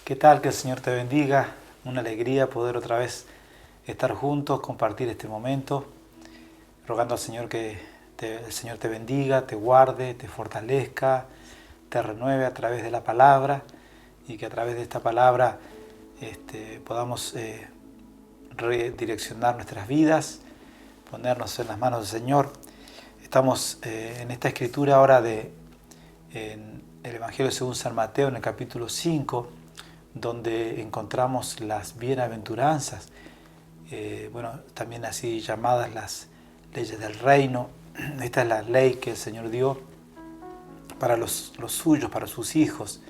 ¿Qué tal? Que el Señor te bendiga. Una alegría poder otra vez estar juntos, compartir este momento, rogando al Señor que el Señor te bendiga, te guarde, te fortalezca, te renueve a través de la palabra y que a través de esta palabra podamos redireccionar nuestras vidas, ponernos en las manos del Señor. Estamos en esta escritura ahora en el Evangelio según San Mateo, en el capítulo 5, donde encontramos las bienaventuranzas, también así llamadas las leyes del reino. Esta es la ley que el Señor dio para los suyos, para sus hijos.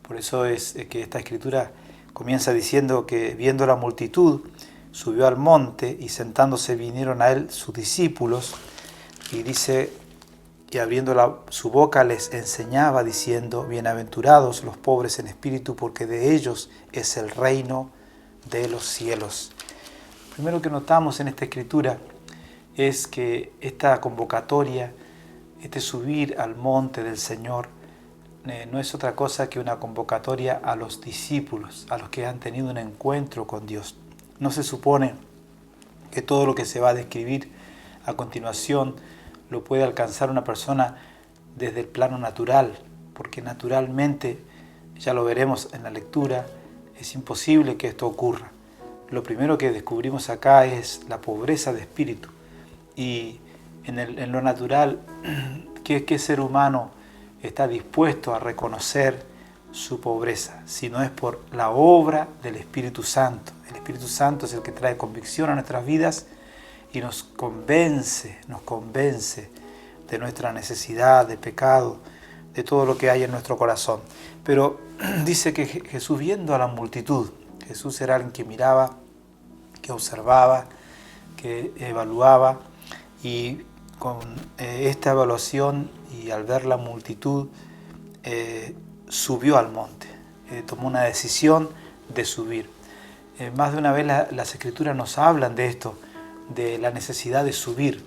Por eso es que esta escritura comienza diciendo que viendo la multitud, subió al monte y sentándose vinieron a él sus discípulos, y dice, y abriendo su boca les enseñaba diciendo, bienaventurados los pobres en espíritu, porque de ellos es el reino de los cielos. Primero que notamos en esta escritura es que esta convocatoria, este subir al monte del Señor, no es otra cosa que una convocatoria a los discípulos, a los que han tenido un encuentro con Dios. No se supone que todo lo que se va a describir a continuación lo puede alcanzar una persona desde el plano natural, porque naturalmente, ya lo veremos en la lectura, es imposible que esto ocurra. Lo primero que descubrimos acá es la pobreza de espíritu, y en lo natural, ¿qué ser humano está dispuesto a reconocer su pobreza? Si no es por la obra del Espíritu Santo. El Espíritu Santo es el que trae convicción a nuestras vidas y nos convence de nuestra necesidad, de pecado, de todo lo que hay en nuestro corazón. Pero dice que Jesús, viendo a la multitud, Jesús era alguien que miraba, que observaba, que evaluaba, y con esta evaluación y al ver la multitud, subió al monte, tomó una decisión de subir. Más de una vez las Escrituras nos hablan de esto, de la necesidad de subir.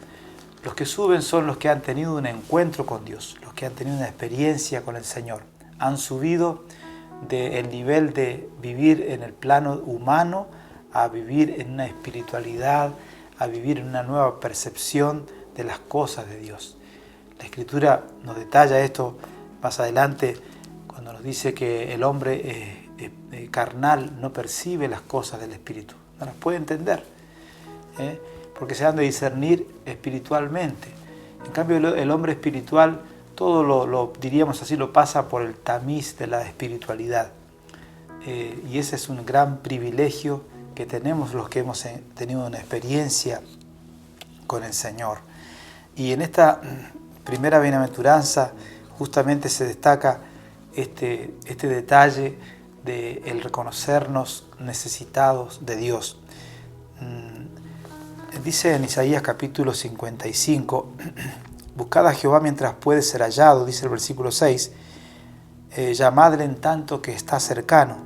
Los que suben son los que han tenido un encuentro con Dios, los que han tenido una experiencia con el Señor. Han subido del nivel de vivir en el plano humano a vivir en una espiritualidad, a vivir en una nueva percepción de las cosas de Dios. La Escritura nos detalla esto más adelante cuando nos dice que el hombre carnal no percibe las cosas del Espíritu, no las puede entender, porque se han de discernir espiritualmente. En cambio, el hombre espiritual, todo lo diríamos así, lo pasa por el tamiz de la espiritualidad. Y ese es un gran privilegio que tenemos los que hemos tenido una experiencia con el Señor. Y en esta primera bienaventuranza justamente se destaca este detalle de el reconocernos necesitados de Dios. Dice en Isaías capítulo 55, buscad a Jehová mientras puede ser hallado, dice el versículo 6, llamadle en tanto que está cercano,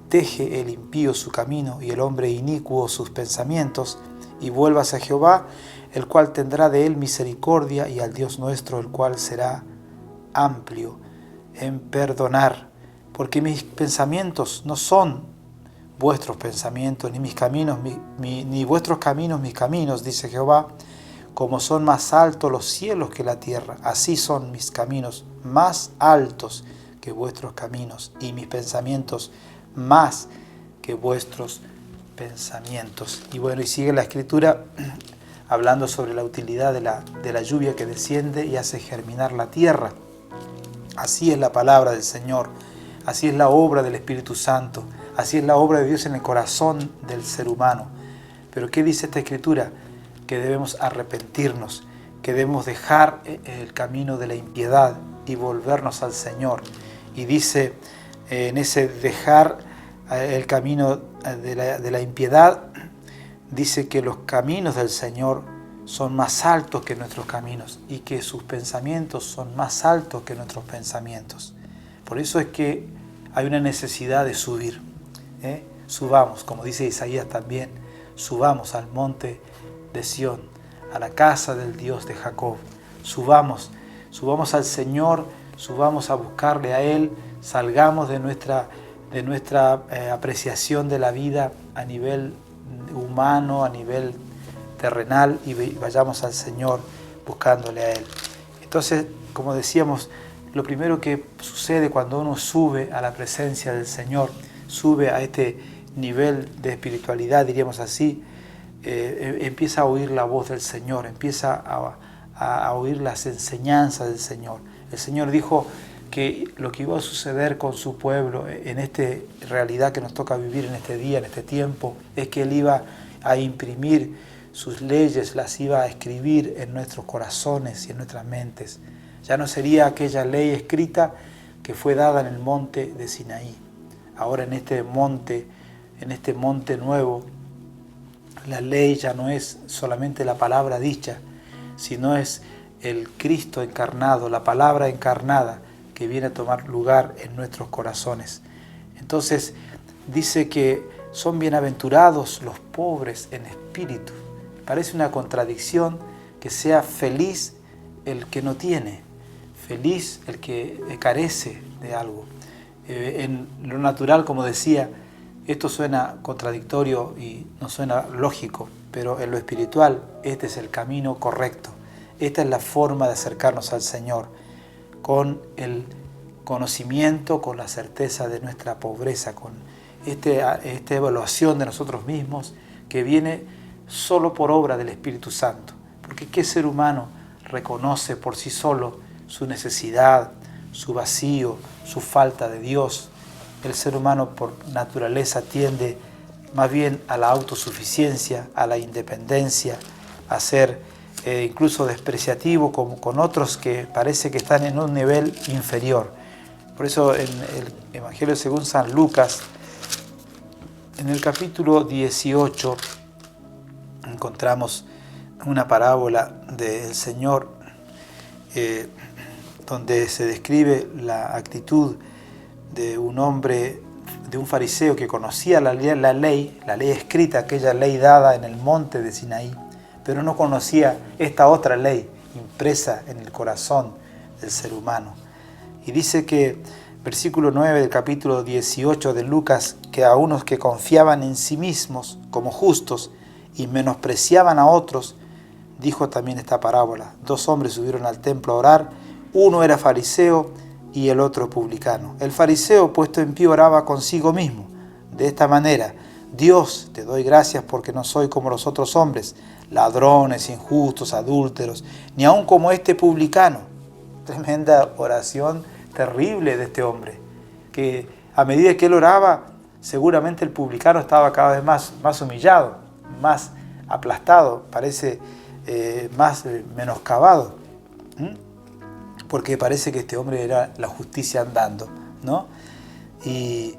deje el impío su camino y el hombre inicuo sus pensamientos, y vuélvase a Jehová, el cual tendrá de él misericordia, y al Dios nuestro, el cual será amplio en perdonar, porque mis pensamientos no son vuestros pensamientos, ni mis caminos, ni vuestros caminos mis caminos, dice Jehová. Como son más altos los cielos que la tierra, así son mis caminos más altos que vuestros caminos, y mis pensamientos más que vuestros pensamientos. Y bueno, y sigue la Escritura hablando sobre la utilidad de la lluvia que desciende y hace germinar la tierra. Así es la palabra del Señor, así es la obra del Espíritu Santo, así es la obra de Dios en el corazón del ser humano. Pero ¿qué dice esta Escritura? Que debemos arrepentirnos, que debemos dejar el camino de la impiedad y volvernos al Señor. Y dice, en ese dejar el camino de la impiedad, dice que los caminos del Señor son más altos que nuestros caminos y que sus pensamientos son más altos que nuestros pensamientos. Por eso es que hay una necesidad de subir. Subamos, como dice Isaías también, subamos al monte de Sión, a la casa del Dios de Jacob. Subamos al Señor, subamos a buscarle a Él, salgamos de de nuestra apreciación de la vida a nivel humano, a nivel terrenal, y vayamos al Señor buscándole a Él. Entonces, como decíamos, lo primero que sucede cuando uno sube a la presencia del Señor, sube a este nivel de espiritualidad, diríamos así, empieza a oír la voz del Señor, empieza a oír las enseñanzas del Señor. El Señor dijo que lo que iba a suceder con su pueblo en esta realidad que nos toca vivir en este día, en este tiempo, es que Él iba a imprimir sus leyes, las iba a escribir en nuestros corazones y en nuestras mentes. Ya no sería aquella ley escrita que fue dada en el monte de Sinaí. Ahora en este monte nuevo, la ley ya no es solamente la palabra dicha, sino es el Cristo encarnado, la palabra encarnada que viene a tomar lugar en nuestros corazones. Entonces dice que son bienaventurados los pobres en espíritu. Parece una contradicción que sea feliz el que no tiene, feliz el que carece de algo. En lo natural, como decía, esto suena contradictorio y no suena lógico, pero en lo espiritual este es el camino correcto. Esta es la forma de acercarnos al Señor, con el conocimiento, con la certeza de nuestra pobreza, con esta evaluación de nosotros mismos que viene solo por obra del Espíritu Santo. Porque ¿qué ser humano reconoce por sí solo su necesidad, su vacío, su falta de Dios? El ser humano por naturaleza tiende más bien a la autosuficiencia, a la independencia, a ser incluso despreciativo con otros que parece que están en un nivel inferior. Por eso en el Evangelio según San Lucas, en el capítulo 18, encontramos una parábola del Señor donde se describe la actitud de un hombre, de un fariseo que conocía la ley escrita, aquella ley dada en el monte de Sinaí, pero no conocía esta otra ley impresa en el corazón del ser humano. Y dice que, versículo 9 del capítulo 18 de Lucas, que a unos que confiaban en sí mismos como justos y menospreciaban a otros, dijo también esta parábola. 2 hombres subieron al templo a orar, uno era fariseo y el otro publicano. El fariseo, puesto en pie, oraba consigo mismo, de esta manera: Dios, te doy gracias porque no soy como los otros hombres, ladrones, injustos, adúlteros, ni aun como este publicano. Tremenda oración terrible de este hombre, que a medida que él oraba, seguramente el publicano estaba cada vez más humillado, más aplastado, parece más menoscabado, porque parece que este hombre era la justicia andando, ¿no? Y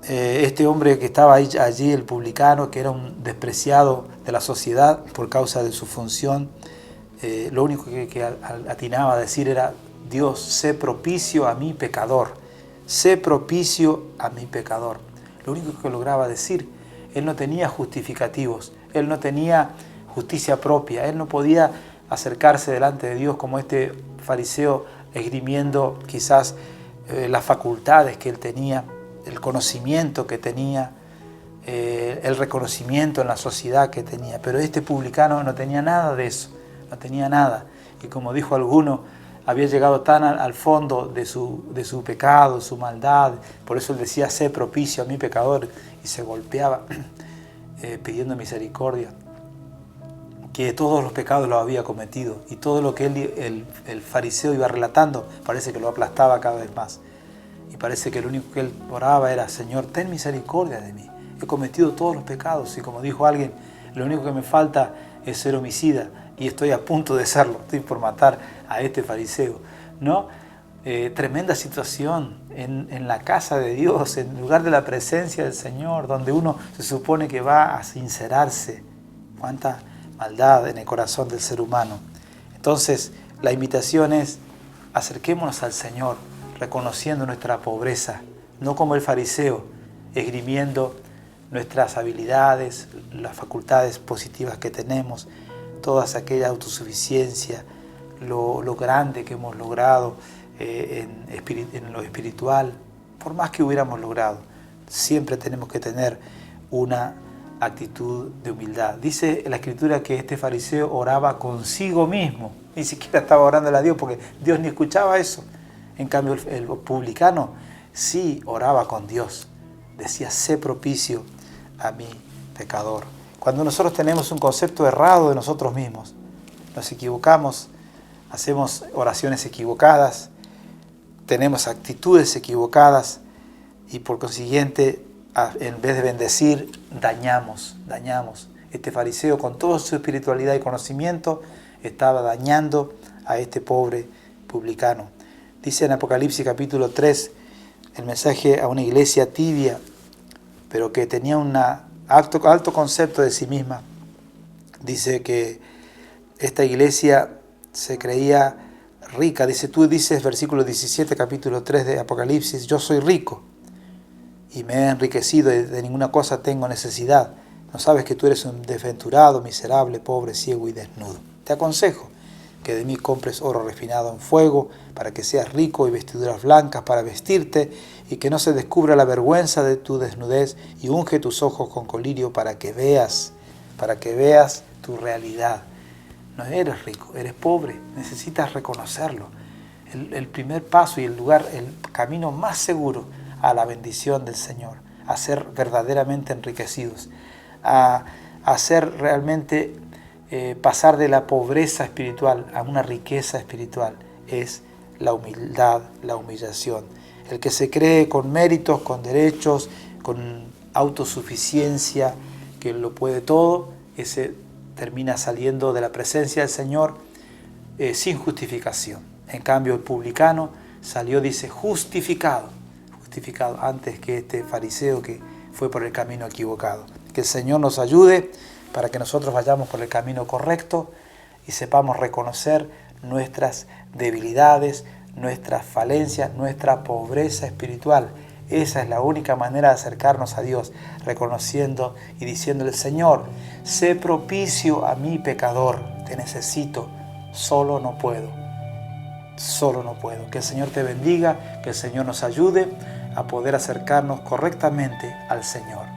este hombre que estaba allí, el publicano, que era un despreciado de la sociedad por causa de su función, lo único que atinaba a decir era: Dios, sé propicio a mi pecador, sé propicio a mi pecador. Lo único que lograba decir. Él no tenía justificativos, él no tenía justicia propia, él no podía acercarse delante de Dios como este fariseo, esgrimiendo quizás las facultades que él tenía, el conocimiento que tenía, el reconocimiento en la sociedad que tenía. Pero este publicano no tenía nada de eso, no tenía nada. Y como dijo alguno, había llegado tan al fondo de su pecado, su maldad, por eso él decía: sé propicio a mi pecador, y se golpeaba pidiendo misericordia, que todos los pecados los había cometido, y todo lo que el fariseo iba relatando parece que lo aplastaba cada vez más, y parece que lo único que él oraba era: Señor, ten misericordia de mí, he cometido todos los pecados, y como dijo alguien, lo único que me falta es ser homicida, y estoy a punto de serlo, estoy por matar a este fariseo, ¿no? Tremenda situación en la casa de Dios, en lugar de la presencia del Señor, donde uno se supone que va a sincerarse. Cuánta maldad en el corazón del ser humano. Entonces, la invitación es: acerquémonos al Señor, reconociendo nuestra pobreza, no como el fariseo, esgrimiendo nuestras habilidades, las facultades positivas que tenemos, toda aquella autosuficiencia, lo grande que hemos logrado en lo espiritual, por más que hubiéramos logrado, siempre tenemos que tener una actitud de humildad. Dice la Escritura que este fariseo oraba consigo mismo, ni siquiera estaba orando a Dios porque Dios ni escuchaba eso. En cambio el publicano sí oraba con Dios, decía: sé propicio a mi pecador. Cuando nosotros tenemos un concepto errado de nosotros mismos, nos equivocamos, hacemos oraciones equivocadas, tenemos actitudes equivocadas y por consiguiente, en vez de bendecir, dañamos. Este fariseo, con toda su espiritualidad y conocimiento, estaba dañando a este pobre publicano. Dice en Apocalipsis capítulo 3, el mensaje a una iglesia tibia, pero que tenía un alto concepto de sí misma. Dice que esta iglesia se creía rica. Tú dices, versículo 17, capítulo 3 de Apocalipsis: yo soy rico y me he enriquecido, de ninguna cosa tengo necesidad. ¿No sabes que tú eres un desventurado, miserable, pobre, ciego y desnudo? Te aconsejo que de mí compres oro refinado en fuego, para que seas rico, y vestiduras blancas para vestirte, y que no se descubra la vergüenza de tu desnudez, y unge tus ojos con colirio para que veas tu realidad. No eres rico, eres pobre, necesitas reconocerlo. El primer paso y el camino más seguro a la bendición del Señor, a ser verdaderamente enriquecidos, a ser realmente pasar de la pobreza espiritual a una riqueza espiritual, es la humildad, la humillación. El que se cree con méritos, con derechos, con autosuficiencia, que lo puede todo, ese termina saliendo de la presencia del Señor sin justificación. En cambio, el publicano salió, dice, justificado antes que este fariseo que fue por el camino equivocado. Que el Señor nos ayude para que nosotros vayamos por el camino correcto y sepamos reconocer nuestras debilidades, nuestras falencias, nuestra pobreza espiritual. Esa es la única manera de acercarnos a Dios, reconociendo y diciéndole: Señor, sé propicio a mi pecador, te necesito, solo no puedo. Que el Señor te bendiga, que el Señor nos ayude a poder acercarnos correctamente al Señor.